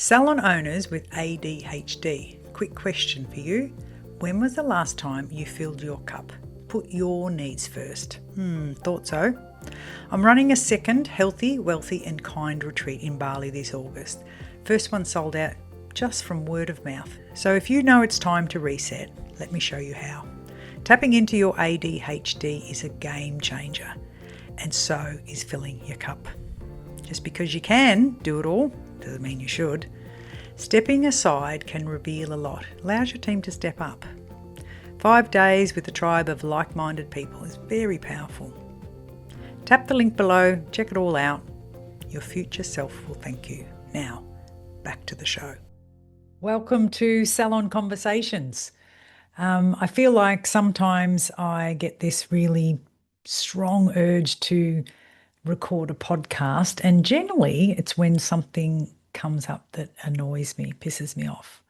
Salon owners with ADHD, quick question for you. When was the last time you filled your cup? Put your needs first. Thought so. I'm running a second healthy, wealthy and kind retreat in Bali this August. First one sold out just from word of mouth. So if you know it's time to reset, let me show you how. Tapping into your ADHD is a game changer, and so is filling your cup. Just because you can do it all doesn't mean you should. Stepping aside can reveal a lot. Allows your team to step up. 5 days with a tribe of like-minded people is very powerful. Tap the link below, check it all out. Your future self will thank you. Now, back to the show. Welcome to Salon Conversations. I feel like sometimes I get this really strong urge to record a podcast, and generally it's when something comes up that annoys me, pisses me off.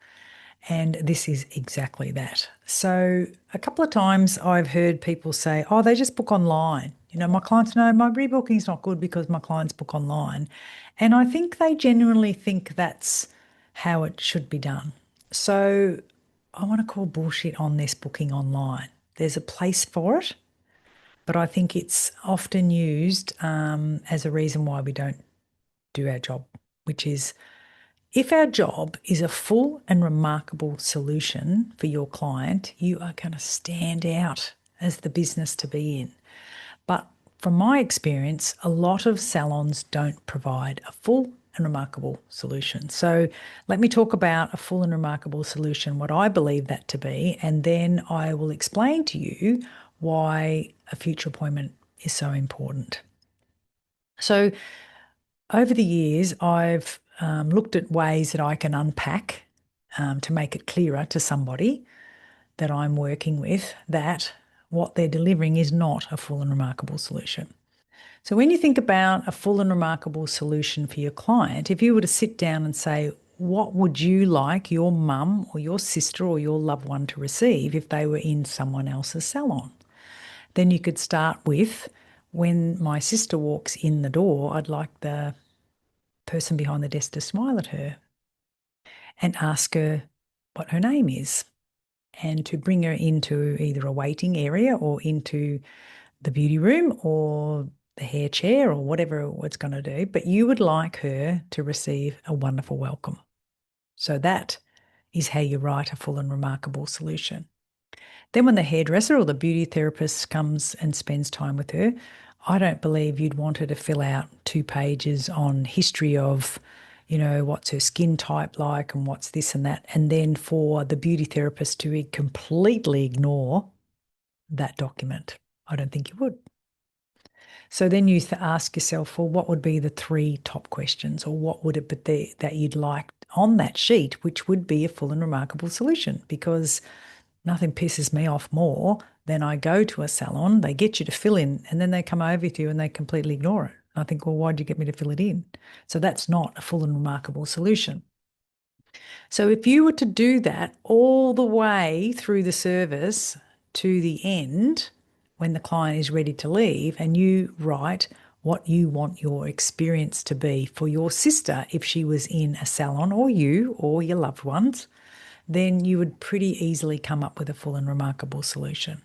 And this is exactly that. So a couple of times I've heard people say, oh, they just book online. You know, my clients know my rebooking is not good because my clients book online. And I think they genuinely think that's how it should be done. So I want to call bullshit on this booking online. There's a place for it, but I think it's often used as a reason why we don't do our job, which is if our job is a full and remarkable solution for your client, you are going to stand out as the business to be in. But from my experience, a lot of salons don't provide a full and remarkable solution. So let me talk about a full and remarkable solution, what I believe that to be, and then I will explain to you why a future appointment is so important. So over the years, I've looked at ways that I can unpack to make it clearer to somebody that I'm working with that what they're delivering is not a full and remarkable solution. So when you think about a full and remarkable solution for your client, if you were to sit down and say, what would you like your mum or your sister or your loved one to receive if they were in someone else's salon? Then you could start with, when my sister walks in the door, I'd like the person behind the desk to smile at her and ask her what her name is, and to bring her into either a waiting area or into the beauty room or the hair chair or whatever it's going to do. But you would like her to receive a wonderful welcome. So that is how you write a full and remarkable solution. Then when the hairdresser or the beauty therapist comes and spends time with her, I don't believe you'd want her to fill out 2 pages on history of, you know, what's her skin type like and what's this and that, and then for the beauty therapist to completely ignore that document. I don't think you would. So then you ask yourself, well, what would be the 3 top questions, or what would it be that you'd like on that sheet, which would be a full and remarkable solution? Because nothing pisses me off more than I go to a salon, they get you to fill in, and then they come over to you and they completely ignore it. I think, well, why'd you get me to fill it in? So that's not a full and remarkable solution. So if you were to do that all the way through the service to the end, when the client is ready to leave, and you write what you want your experience to be for your sister if she was in a salon, or you or your loved ones, then you would pretty easily come up with a full and remarkable solution.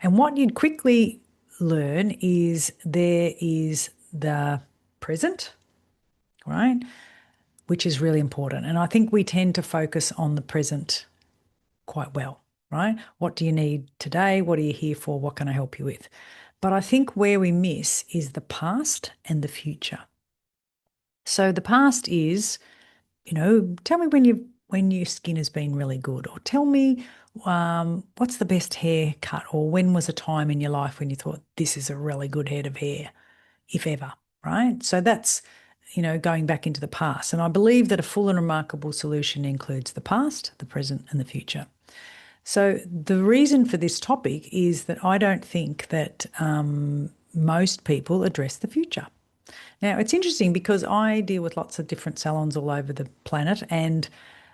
And what you'd quickly learn is there is the present, right, which is really important. And I think we tend to focus on the present quite well, right? What do you need today? What are you here for? What can I help you with? But I think where we miss is the past and the future. So the past is, you know, tell me when your skin has been really good, or tell me what's the best haircut, or when was a time in your life when you thought this is a really good head of hair, if ever, right? So that's, you know, going back into the past. And I believe that a full and remarkable solution includes the past, the present and the future. So the reason for this topic is that I don't think that most people address the future. Now, it's interesting because I deal with lots of different salons all over the planet, and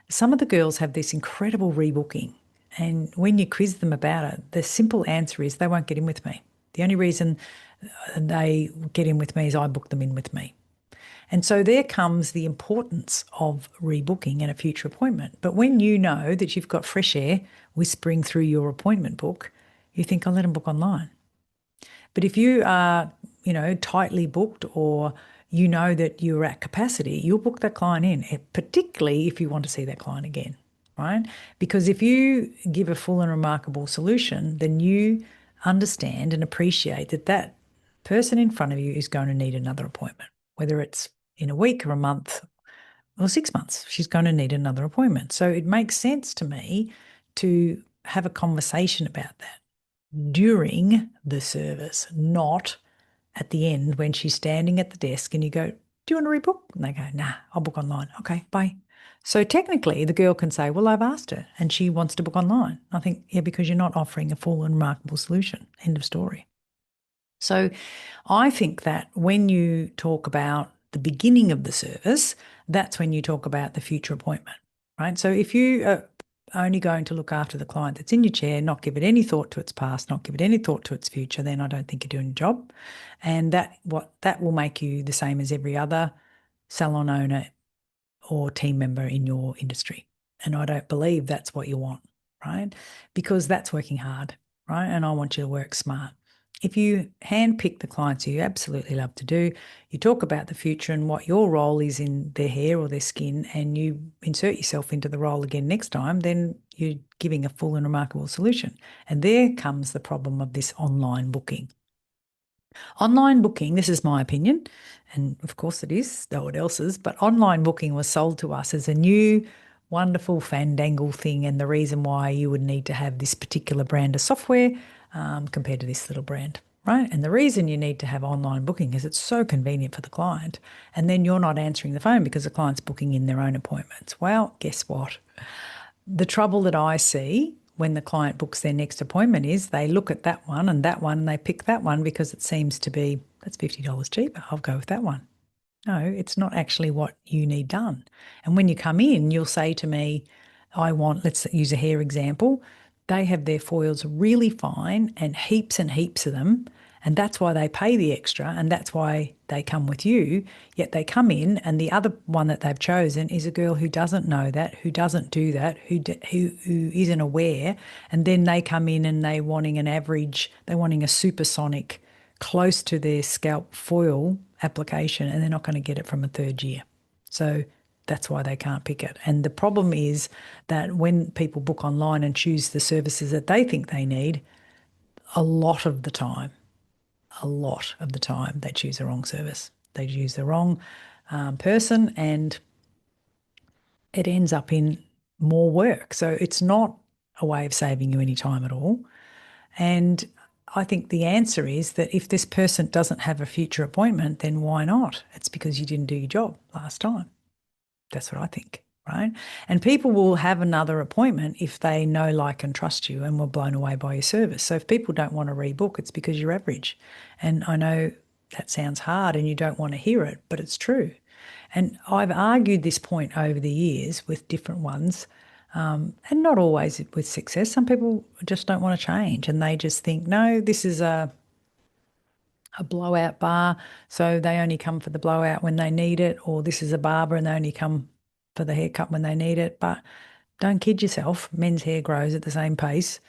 some of the girls have this incredible rebooking. And when you quiz them about it, the simple answer is they won't get in with me. The only reason they get in with me is I book them in with me. And so there comes the importance of rebooking and a future appointment. But when you know that you've got fresh air whispering through your appointment book, you think, I'll let them book online. But if you are, tightly booked, or you know that you're at capacity, you'll book that client in, particularly if you want to see that client again, right? Because if you give a full and remarkable solution, then you understand and appreciate that that person in front of you is going to need another appointment, whether it's in a week or a month or 6 months, she's going to need another appointment. So it makes sense to me to have a conversation about that during the service, not at the end when she's standing at the desk and you go, do you want to rebook? And they go, nah, I'll book online. Okay, bye. So technically the girl can say, well, I've asked her and she wants to book online. I think, yeah, because you're not offering a full and remarkable solution. End of story. So I think that when you talk about the beginning of the service, that's when you talk about the future appointment, right? So if you are only going to look after the client that's in your chair, not give it any thought to its past, not give it any thought to its future, then I don't think you're doing your job. And that will make you the same as every other salon owner or team member in your industry. And I don't believe that's what you want, right? Because that's working hard, right? And I want you to work smart. If you handpick the clients you absolutely love to do, you talk about the future and what your role is in their hair or their skin, and you insert yourself into the role again next time, then you're giving a full and remarkable solution. And there comes the problem of this online booking. Online booking, this is my opinion, and of course it is, no one else's, but online booking was sold to us as a new, wonderful fandangle thing, and the reason why you would need to have this particular brand of software compared to this little brand, right? And the reason you need to have online booking is it's so convenient for the client, and then you're not answering the phone because the client's booking in their own appointments. Well, guess what? The trouble that I see when the client books their next appointment is they look at that one and they pick that one because it seems to be, that's $50 cheaper. I'll go with that one. No, it's not actually what you need done. And when you come in, you'll say to me, let's use a hair example. They have their foils really fine and heaps of them. And that's why they pay the extra, and that's why they come with you. Yet they come in, and the other one that they've chosen is a girl who doesn't know that, who doesn't do that, who isn't aware. And then they come in and they're wanting a supersonic, close to their scalp foil application, and they're not going to get it from a third year. So that's why they can't pick it. And the problem is that when people book online and choose the services that they think they need, a lot of the time, they choose the wrong service. They choose the wrong person, and it ends up in more work. So it's not a way of saving you any time at all. And I think the answer is that if this person doesn't have a future appointment, then why not? It's because you didn't do your job last time. That's what I think, right? And people will have another appointment if they know, like, and trust you and were blown away by your service. So if people don't want to rebook, it's because you're average. And I know that sounds hard and you don't want to hear it, but it's true. And I've argued this point over the years with different ones, and not always with success. Some people just don't want to change, and they just think, no, this is a blowout bar, so they only come for the blowout when they need it, or this is a barber and they only come for the haircut when they need it. But don't kid yourself, men's hair grows at the same pace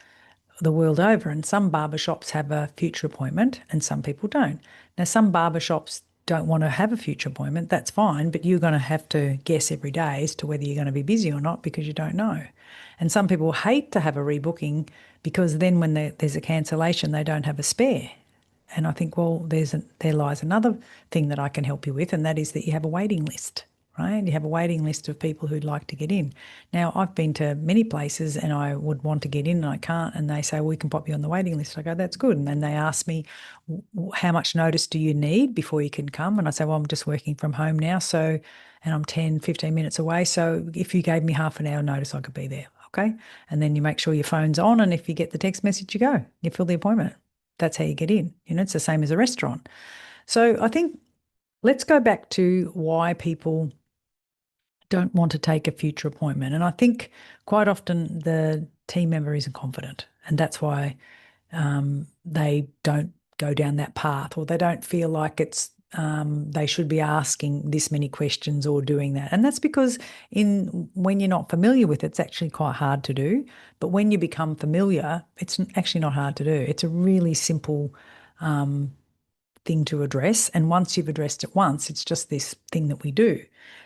the world over, and some barber shops have a future appointment and some people don't. Now, some barber shops don't want to have a future appointment, that's fine, but you're going to have to guess every day as to whether you're going to be busy or not because you don't know. And some people hate to have a rebooking because then when there's a cancellation, they don't have a spare. And I think, well, there lies another thing that I can help you with, and that is that you have a waiting list, right? You have a waiting list of people who'd like to get in. Now, I've been to many places and I would want to get in and I can't, and they say, well, we can pop you on the waiting list. I go, that's good. And then they ask me, how much notice do you need before you can come? And I say, well, I'm just working from home now, and I'm 10, 15 minutes away. So if you gave me half an hour notice, I could be there. Okay. And then you make sure your phone's on, and if you get the text message, you go, you fill the appointment. That's how you get in. It's the same as a restaurant. So I think let's go back to why people don't want to take a future appointment. And I think quite often the team member isn't confident, and that's why they don't go down that path, or they don't feel like it's they should be asking this many questions or doing that. And that's because when you're not familiar with it, it's actually quite hard to do. But when you become familiar, it's actually not hard to do. It's a really simple thing to address. And once you've addressed it once, it's just this thing that we do.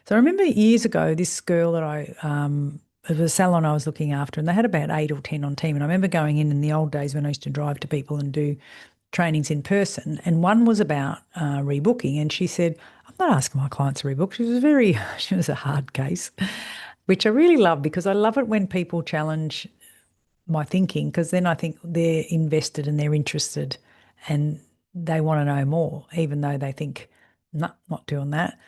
So I remember years ago, this girl that it was a salon I was looking after, and they had about 8 or 10 on team. And I remember going in the old days when I used to drive to people and do trainings in person, and one was about rebooking, and she said, I'm not asking my clients to rebook. She was a hard case, which I really love, because I love it when people challenge my thinking, because then I think they're invested and they're interested and they want to know more, even though they think, no, not doing that.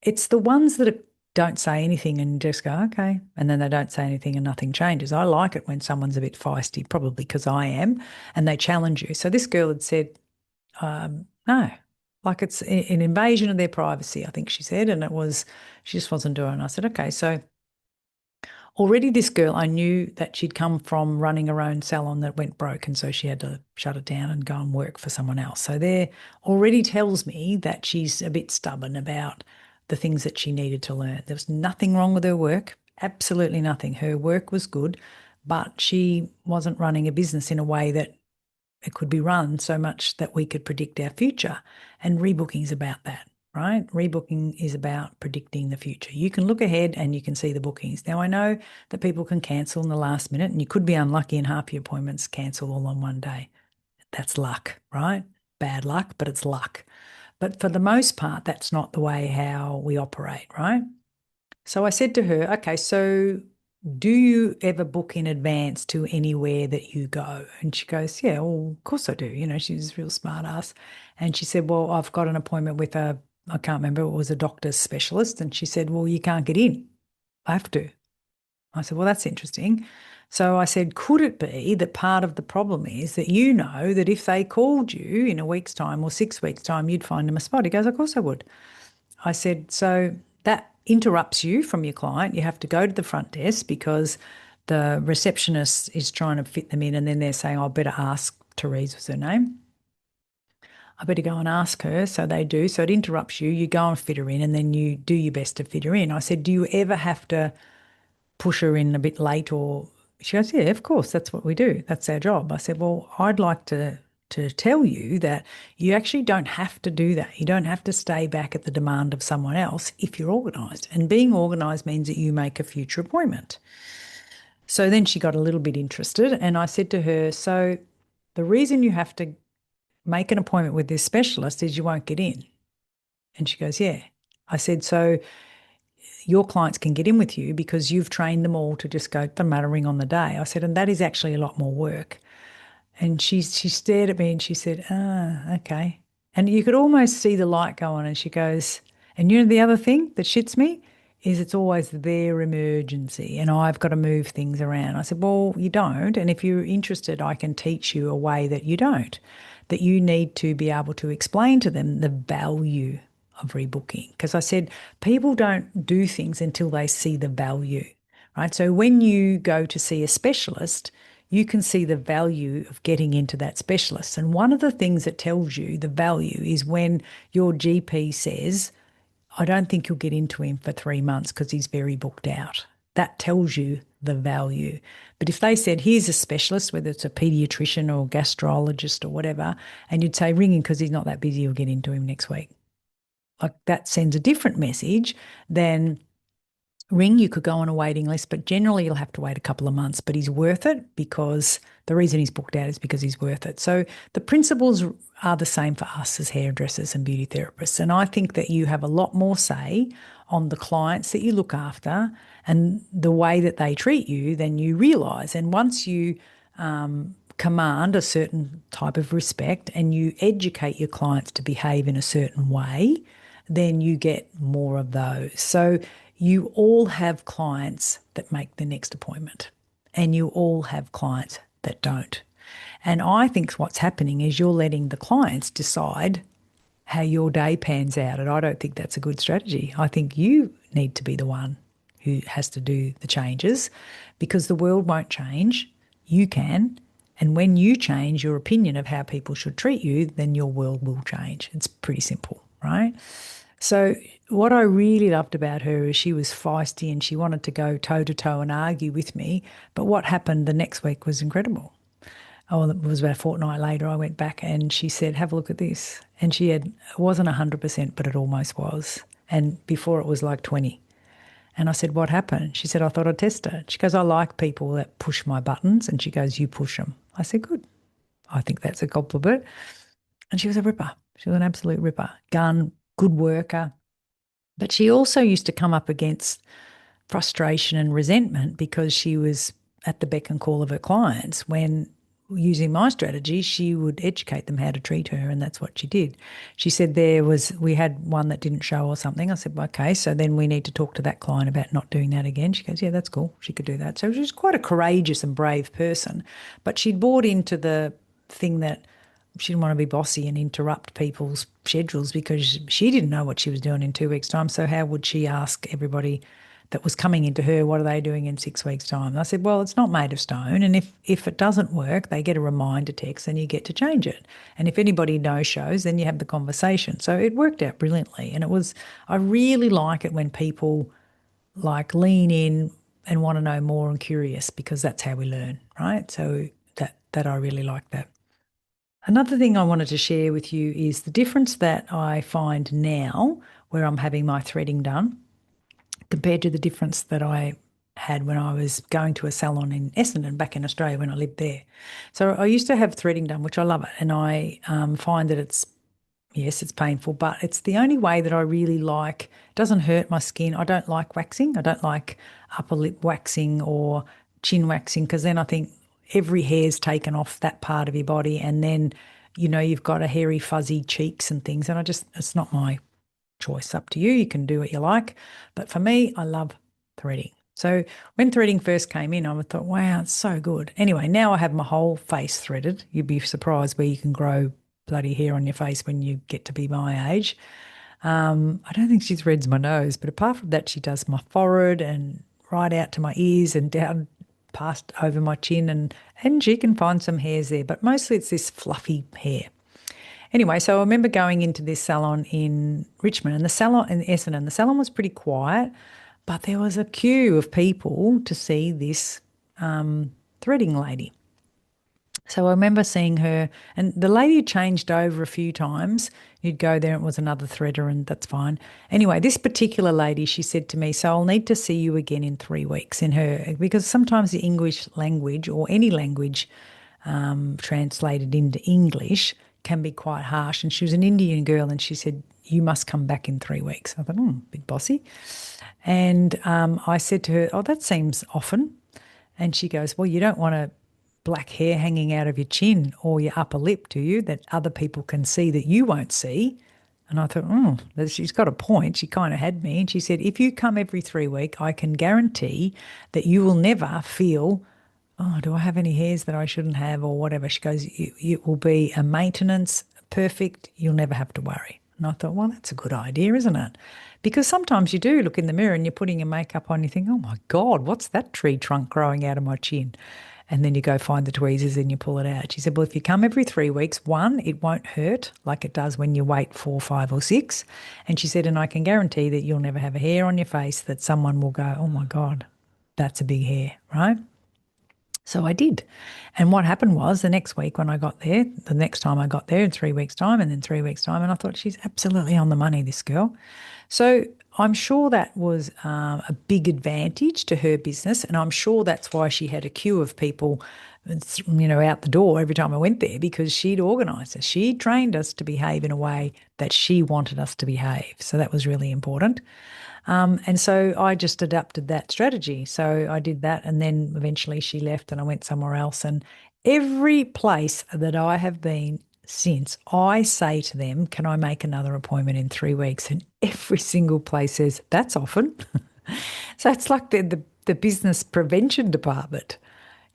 It's the ones that don't say anything and just go, okay, and then they don't say anything and nothing changes. I like it when someone's a bit feisty, probably because I am, and they challenge you. So this girl had said, no, like it's an invasion of their privacy, I think she said, and she just wasn't doing it. I said, okay, so already this girl, I knew that she'd come from running her own salon that went broke, and so she had to shut it down and go and work for someone else. So there already tells me that she's a bit stubborn about the things that she needed to learn. There was nothing wrong with her work, absolutely nothing. Her work was good, but she wasn't running a business in a way that it could be run so much that we could predict our future. And rebooking is about that, right? Rebooking is about predicting the future. You can look ahead and you can see the bookings. Now, I know that people can cancel in the last minute, and you could be unlucky and half your appointments cancel all on one day. That's luck, right? Bad luck, but it's luck. But for the most part, that's not the way how we operate, right? So I said to her, okay, so do you ever book in advance to anywhere that you go? And she goes, yeah, well, of course I do. She's a real smart ass. And she said, well, I've got an appointment with I can't remember, it was a doctor's specialist. And she said, well, you can't get in. I have to. I said, well, that's interesting. So I said, could it be that part of the problem is that you know that if they called you in a week's time or 6 weeks' time, you'd find them a spot? He goes, of course I would. I said, so that interrupts you from your client. You have to go to the front desk because the receptionist is trying to fit them in, and then they're saying, I better ask, Therese was her name. I better go and ask her. So they do. So it interrupts you. You go and fit her in, and then you do your best to fit her in. I said, do you ever have to push her in a bit late? Or she goes, yeah, of course, that's what we do. That's our job. I said, well, I'd like to tell you that you actually don't have to do that. You don't have to stay back at the demand of someone else if you're organised. And being organised means that you make a future appointment. So then she got a little bit interested, and I said to her, so the reason you have to make an appointment with this specialist is you won't get in. And she goes, yeah. I said, so your clients can get in with you because you've trained them all to just go, doesn't matter, ring on the day. I said, and that is actually a lot more work. And she stared at me and she said, okay. And you could almost see the light go on, and she goes, and the other thing that shits me is it's always their emergency and I've got to move things around. I said, well, you don't. And if you're interested, I can teach you a way that you don't, that you need to be able to explain to them the value of rebooking. Because I said, people don't do things until they see the value, right? So when you go to see a specialist, you can see the value of getting into that specialist. And one of the things that tells you the value is when your GP says, I don't think you'll get into him for 3 months because he's very booked out. That tells you the value. But if they said, here's a specialist, whether it's a paediatrician or gastrologist or whatever, and you'd say, ring him because he's not that busy, you'll get into him next week. Like, that sends a different message than ring. You could go on a waiting list, but generally you'll have to wait a couple of months, but he's worth it because the reason he's booked out is because he's worth it. So the principles are the same for us as hairdressers and beauty therapists. And I think that you have a lot more say on the clients that you look after and the way that they treat you than you realise. And once you command a certain type of respect and you educate your clients to behave in a certain way, then you get more of those. So you all have clients that make the next appointment and you all have clients that don't. And I think what's happening is you're letting the clients decide how your day pans out. And I don't think that's a good strategy. I think you need to be the one who has to do the changes because the world won't change. You can. And when you change your opinion of how people should treat you, then your world will change. It's pretty simple, right? So what I really loved about her is she was feisty and she wanted to go toe to toe and argue with me. But what happened the next week was incredible. Oh, well, it was about a fortnight later. I went back and she said, "Have a look at this." And she had, it wasn't 100%, but it almost was. And before it was like 20. And I said, "What happened?" She said, "I thought I'd test it." She goes, "I like people that push my buttons." And she goes, "You push them." I said, "Good. I think that's a compliment." And she was a ripper. She was an absolute ripper. Gun, good worker. But she also used to come up against frustration and resentment because she was at the beck and call of her clients when using my strategy, she would educate them how to treat her, and that's what she did. She said we had one that didn't show or something. I said, okay, so then we need to talk to that client about not doing that again. She goes, yeah, that's cool. She could do that. So she was quite a courageous and brave person, but she'd bought into the thing that she didn't want to be bossy and interrupt people's schedules because she didn't know what she was doing in 2 weeks' time. So how would she ask everybody that was coming into her, what are they doing in 6 weeks' time? And I said, well, it's not made of stone. And if it doesn't work, they get a reminder text and you get to change it. And if anybody no-shows, then you have the conversation. So it worked out brilliantly. And I really like it when people like lean in and want to know more and curious because that's how we learn, right? So that I really like that. Another thing I wanted to share with you is the difference that I find now where I'm having my threading done compared to the difference that I had when I was going to a salon in Essendon back in Australia when I lived there. So I used to have threading done, which I love it. And I find that yes, it's painful, but it's the only way that I really like. It doesn't hurt my skin. I don't like waxing. I don't like upper lip waxing or chin waxing because then I think every hair's taken off that part of your body and then, you've got a hairy, fuzzy cheeks and things. And it's not my choice. Up to you. You can do what you like. But for me, I love threading. So when threading first came in, I thought, wow, it's so good. Anyway, now I have my whole face threaded. You'd be surprised where you can grow bloody hair on your face when you get to be my age. I don't think she threads my nose, but apart from that, she does my forehead and right out to my ears and down past over my chin and she can find some hairs there, but mostly it's this fluffy hair. Anyway, so I remember going into this salon in Richmond and the salon in Essendon. The salon was pretty quiet, but there was a queue of people to see this threading lady. So I remember seeing her, and the lady had changed over a few times. You'd go there and it was another threader, and that's fine. Anyway, this particular lady, she said to me, so I'll need to see you again in 3 weeks because sometimes the English language or any language translated into English can be quite harsh. And she was an Indian girl and she said, you must come back in 3 weeks. I thought, bit bossy. And I said to her, oh, that seems often. And she goes, well, you don't want a black hair hanging out of your chin or your upper lip, do you, that other people can see that you won't see? And I thought, she's got a point. She kind of had me. And she said, if you come every 3 weeks, I can guarantee that you will never feel, oh, do I have any hairs that I shouldn't have or whatever? She goes, it will be a maintenance, perfect, you'll never have to worry. And I thought, well, that's a good idea, isn't it? Because sometimes you do look in the mirror and you're putting your makeup on, you think, oh my God, what's that tree trunk growing out of my chin? And then you go find the tweezers and you pull it out. She said, well, if you come every 3 weeks, one, it won't hurt like it does when you wait 4, 5 or 6. And she said, and I can guarantee that you'll never have a hair on your face that someone will go, oh my God, that's a big hair, right? So I did. And what happened was the next week when I got there, the next time I got there in 3 weeks' time and then 3 weeks' time, and I thought she's absolutely on the money, this girl. So I'm sure that was a big advantage to her business, and I'm sure that's why she had a queue of people, out the door every time I went there because she'd organised us. She trained us to behave in a way that she wanted us to behave. So that was really important. And so I just adapted that strategy. So I did that, and then eventually she left and I went somewhere else. And every place that I have been since, I say to them, can I make another appointment in 3 weeks? And every single place says, that's often. So it's like the business prevention department,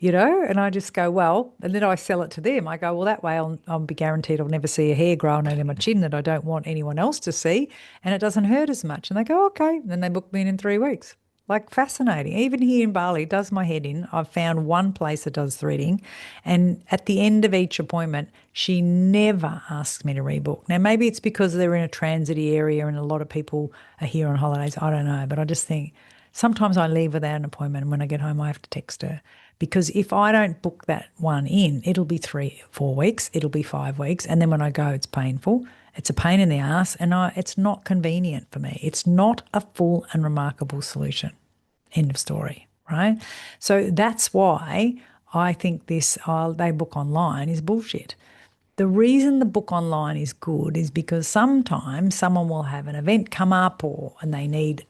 and I just go, well, and then I sell it to them. I go, well, that way I'll be guaranteed I'll never see a hair growing out of my chin that I don't want anyone else to see, and it doesn't hurt as much. And they go, okay. And then they book me in 3 weeks. Like fascinating. Even here in Bali, it does my head in. I've found one place that does threading, and at the end of each appointment, she never asks me to rebook. Now, maybe it's because they're in a transity area and a lot of people are here on holidays. I don't know, but I just think sometimes I leave without an appointment, and when I get home, I have to text her. Because if I don't book that one in, it'll be 3, 4 weeks, it'll be 5 weeks, and then when I go, it's painful. It's a pain in the ass, and it's not convenient for me. It's not a full and remarkable solution. End of story, right? So that's why I think this they book online is bullshit. The reason the book online is good is because sometimes someone will have an event come up and they need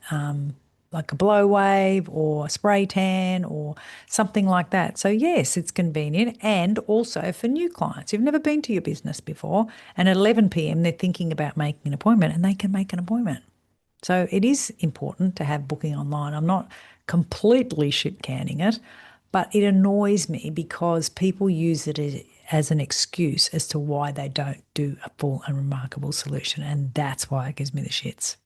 like a blow wave or a spray tan or something like that. So yes, it's convenient, and also for new clients who've never been to your business before, and at 11 p.m. they're thinking about making an appointment, and they can make an appointment. So it is important to have booking online. I'm not completely shit canning it, but it annoys me because people use it as an excuse as to why they don't do a full and remarkable solution. And that's why it gives me the shits.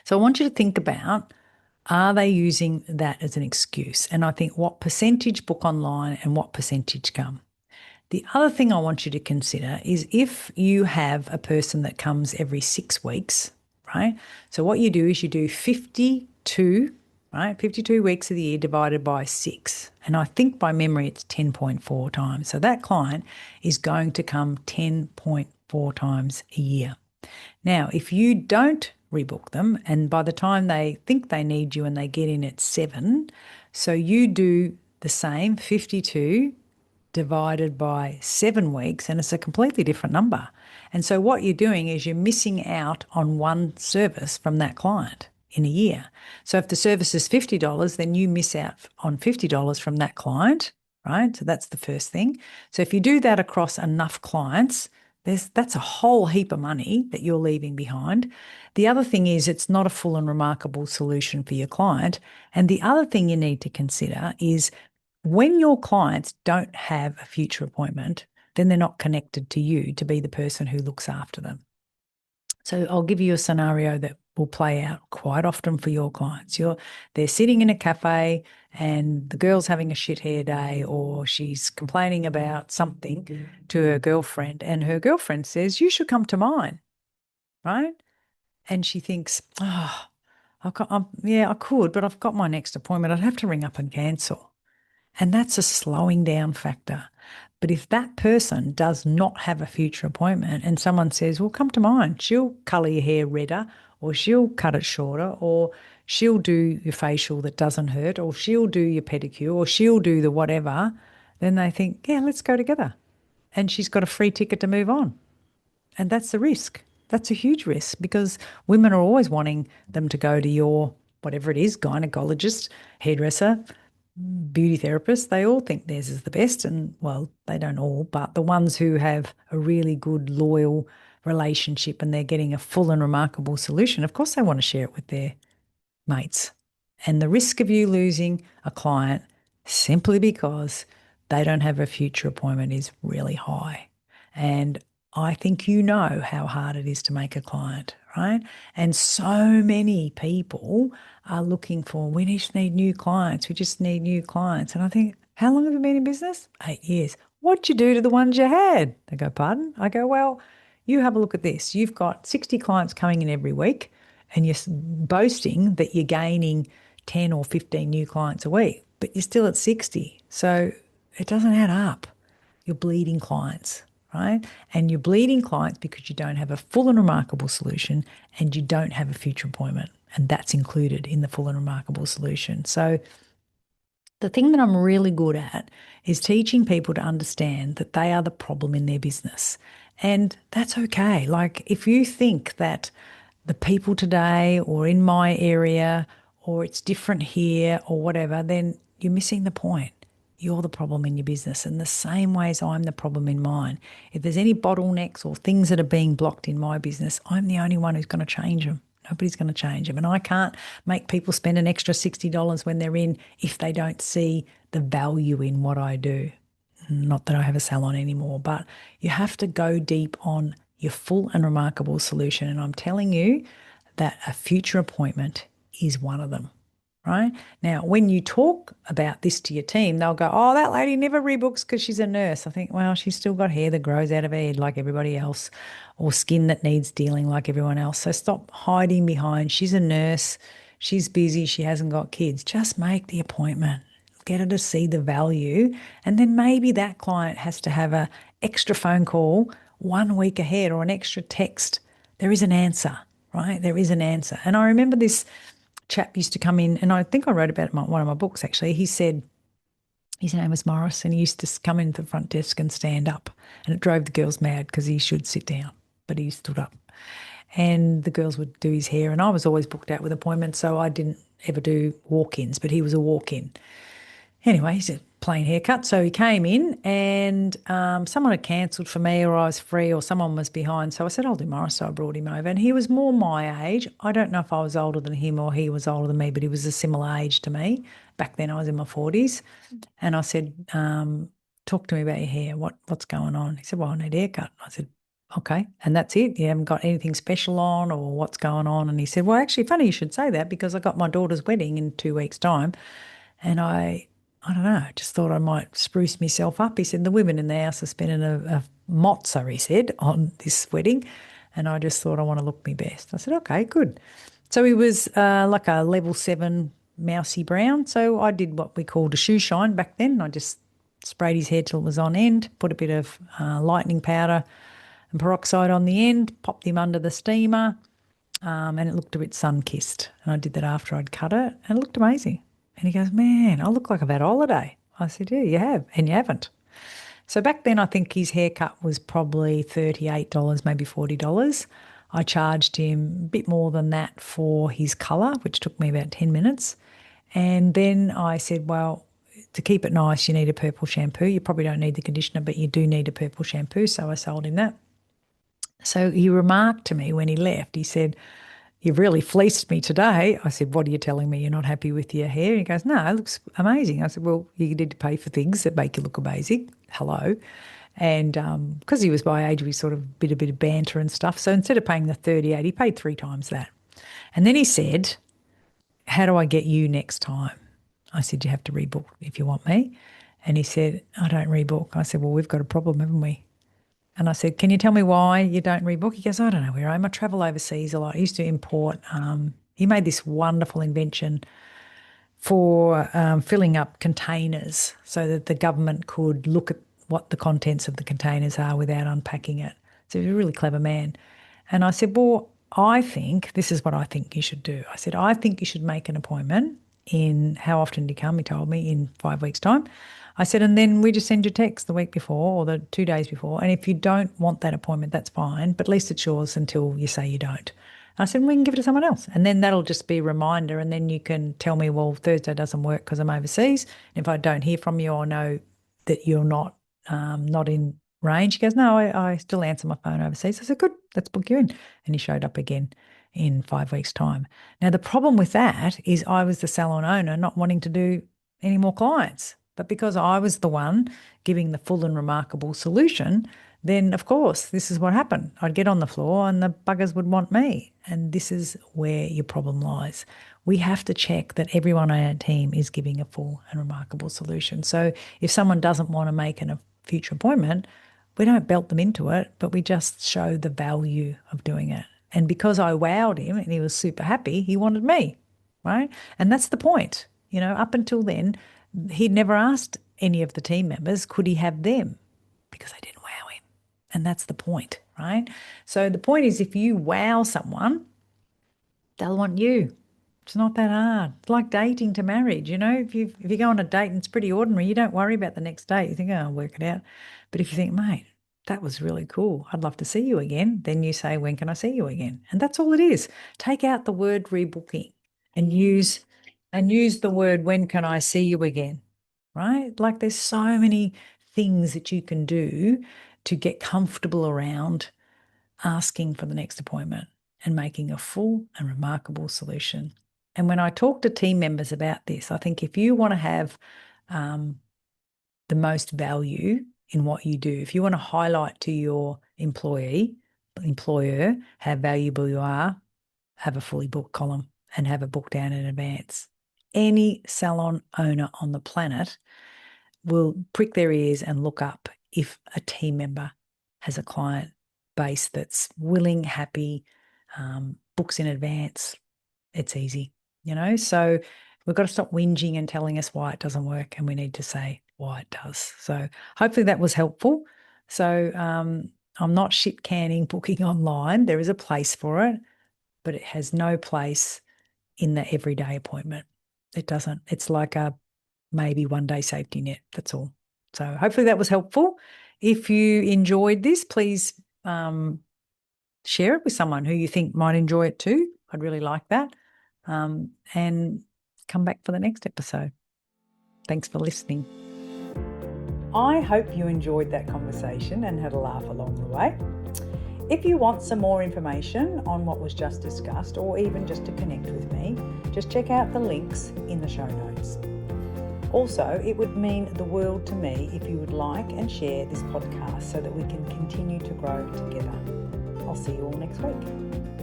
So I want you to think about, are they using that as an excuse? And I think what percentage book online and what percentage come. The other thing I want you to consider is if you have a person that comes every 6 weeks, right? So what you do is you do 52, right? 52 weeks of the year divided by 6. And I think by memory it's 10.4 times. So that client is going to come 10.4 times a year. Now, if you don't rebook them, and by the time they think they need you and they get in at 7, so you do the same 52 divided by 7 weeks, and it's a completely different number. And so what you're doing is you're missing out on one service from that client in a year. So if the service is $50, then you miss out on $50 from that client, right? So that's the first thing. So if you do that across enough clients, that's a whole heap of money that you're leaving behind. The other thing is it's not a full and remarkable solution for your client. And the other thing you need to consider is when your clients don't have a future appointment, then they're not connected to you to be the person who looks after them. So I'll give you a scenario that will play out quite often for your clients. They're sitting in a cafe and the girl's having a shit hair day, or she's complaining about something to her girlfriend, and her girlfriend says, "You should come to mine," right? And she thinks, "Oh, I could, but I've got my next appointment. I'd have to ring up and cancel." And that's a slowing down factor. But if that person does not have a future appointment and someone says, "Well, come to mine, she'll colour your hair redder, or she'll cut it shorter, or she'll do your facial that doesn't hurt, or she'll do your pedicure, or she'll do the whatever," then they think, "Yeah, let's go together." And she's got a free ticket to move on. And that's the risk. That's a huge risk, because women are always wanting them to go to your, whatever it is, gynecologist, hairdresser, beauty therapists. They all think theirs is the best. And well, they don't all, but the ones who have a really good, loyal relationship and they're getting a full and remarkable solution, of course they want to share it with their mates. And the risk of you losing a client simply because they don't have a future appointment is really high. And I think you know how hard it is to make a client, right? And so many people are looking for, we just need new clients. We just need new clients. And I think, how long have you been in business? 8 years. What'd you do to the ones you had? They go, pardon? I go, well, you have a look at this. You've got 60 clients coming in every week, and you're boasting that you're gaining 10 or 15 new clients a week, but you're still at 60. So it doesn't add up. You're bleeding clients, right? And you're bleeding clients because you don't have a full and remarkable solution, and you don't have a future appointment. And that's included in the full and remarkable solution. So the thing that I'm really good at is teaching people to understand that they are the problem in their business. And that's okay. Like, if you think that the people today or in my area or it's different here or whatever, then you're missing the point. You're the problem in your business, in the same way as I'm the problem in mine. If there's any bottlenecks or things that are being blocked in my business, I'm the only one who's going to change them. Nobody's going to change them. And I can't make people spend an extra $60 when they're in if they don't see the value in what I do. Not that I have a salon anymore, but you have to go deep on your full and remarkable solution. And I'm telling you that a future appointment is one of them. right? Now, when you talk about this to your team, they'll go, oh, that lady never rebooks because she's a nurse. I think, well, she's still got hair that grows out of her head like everybody else, or skin that needs dealing like everyone else. So stop hiding behind, she's a nurse, she's busy, she hasn't got kids. Just make the appointment. Get her to see the value. And then maybe that client has to have a extra phone call 1 week ahead or an extra text. There is an answer, right? There is an answer. And I remember this chap used to come in, and I think I wrote about it in one of my books actually. He said his name was Morris, and he used to come into the front desk and stand up, and it drove the girls mad because he should sit down, but he stood up. And the girls would do his hair, and I was always booked out with appointments, so I didn't ever do walk-ins, but he was a walk-in. Anyway, he's a plain haircut. So he came in and someone had cancelled for me, or I was free, or someone was behind. So I said, I'll do Morris. So I brought him over, and he was more my age. I don't know if I was older than him or he was older than me, but he was a similar age to me. Back then I was in my 40s. And I said, talk to me about your hair. What's going on? He said, well, I need a haircut. I said, okay. And that's it? You haven't got anything special on, or what's going on? And he said, well, actually, funny you should say that, because I got my daughter's wedding in 2 weeks' time. And I don't know, just thought I might spruce myself up. He said, the women in the house are spending a mozza, he said, on this wedding. And I just thought I want to look my best. I said, okay, good. So he was like a level 7 mousy brown. So I did what we called a shoe shine back then. I just sprayed his hair till it was on end, put a bit of lightening powder and peroxide on the end, popped him under the steamer, and it looked a bit sun-kissed. And I did that after I'd cut it, and it looked amazing. And he goes, man, I look like I've had a holiday. I said, yeah, you have, and you haven't. So back then I think his haircut was probably $38, maybe $40. I charged him a bit more than that for his colour, which took me about 10 minutes. And then I said, well, to keep it nice, you need a purple shampoo. You probably don't need the conditioner, but you do need a purple shampoo. So I sold him that. So he remarked to me when he left, he said, you've really fleeced me today. I said, what are you telling me? You're not happy with your hair? He goes, no, it looks amazing. I said, well, you need to pay for things that make you look amazing. Hello. And because he was my age, we sort of did a bit of banter and stuff. So instead of paying the 38, he paid 3 times that. And then he said, how do I get you next time? I said, you have to rebook if you want me. And he said, I don't rebook. I said, well, we've got a problem, haven't we? And I said, can you tell me why you don't rebook? He goes, I don't know where I am. I travel overseas a lot. I used to import. He made this wonderful invention for filling up containers so that the government could look at what the contents of the containers are without unpacking it. So he's a really clever man. And I said, well, I think this is what I think you should do. I said, I think you should make an appointment in, how often do you come? He told me, in 5 weeks' time. I said, and then we just send you text the week before or the 2 days before. And if you don't want that appointment, that's fine. But at least it's yours until you say you don't. I said, we can give it to someone else. And then that'll just be a reminder. And then you can tell me, well, Thursday doesn't work because I'm overseas. And if I don't hear from you or know that you're not in range, he goes, no, I still answer my phone overseas. I said, good, let's book you in. And he showed up again in 5 weeks' time. Now, the problem with that is I was the salon owner not wanting to do any more clients. But because I was the one giving the full and remarkable solution, then of course this is what happened. I'd get on the floor and the buggers would want me. And this is where your problem lies. We have to check that everyone on our team is giving a full and remarkable solution. So if someone doesn't want to make a future appointment, we don't belt them into it, but we just show the value of doing it. And because I wowed him and he was super happy, he wanted me, right? And that's the point. You know, up until then, he'd never asked any of the team members, could he have them? Because they didn't wow him. And that's the point, right? So the point is, if you wow someone, they'll want you. It's not that hard. It's like dating to marriage, you know. If you go on a date and it's pretty ordinary, you don't worry about the next date. You think, oh, I'll work it out. But if you think, mate, that was really cool, I'd love to see you again, then you say, when can I see you again? And that's all it is. Take out the word rebooking and use the word, when can I see you again, right? Like there's so many things that you can do to get comfortable around asking for the next appointment and making a full and remarkable solution. And when I talk to team members about this, I think if you want to have the most value in what you do, if you want to highlight to your employer how valuable you are, have a fully booked column and have it booked down in advance. any salon owner on the planet will prick their ears and look up if a team member has a client base that's willing, happy, books in advance. It's easy, so we've got to stop whinging and telling us why it doesn't work, and we need to say why it does. So hopefully that was helpful. So I'm not shit canning booking online. There is a place for it, but it has no place in the everyday appointment. It doesn't. It's like a maybe one day safety net. That's all. So hopefully that was helpful. If you enjoyed this, please share it with someone who you think might enjoy it too. I'd really like that. And come back for the next episode. Thanks for listening. I hope you enjoyed that conversation and had a laugh along the way. If you want some more information on what was just discussed, or even just to connect with me, just check out the links in the show notes. Also, it would mean the world to me if you would like and share this podcast so that we can continue to grow together. I'll see you all next week.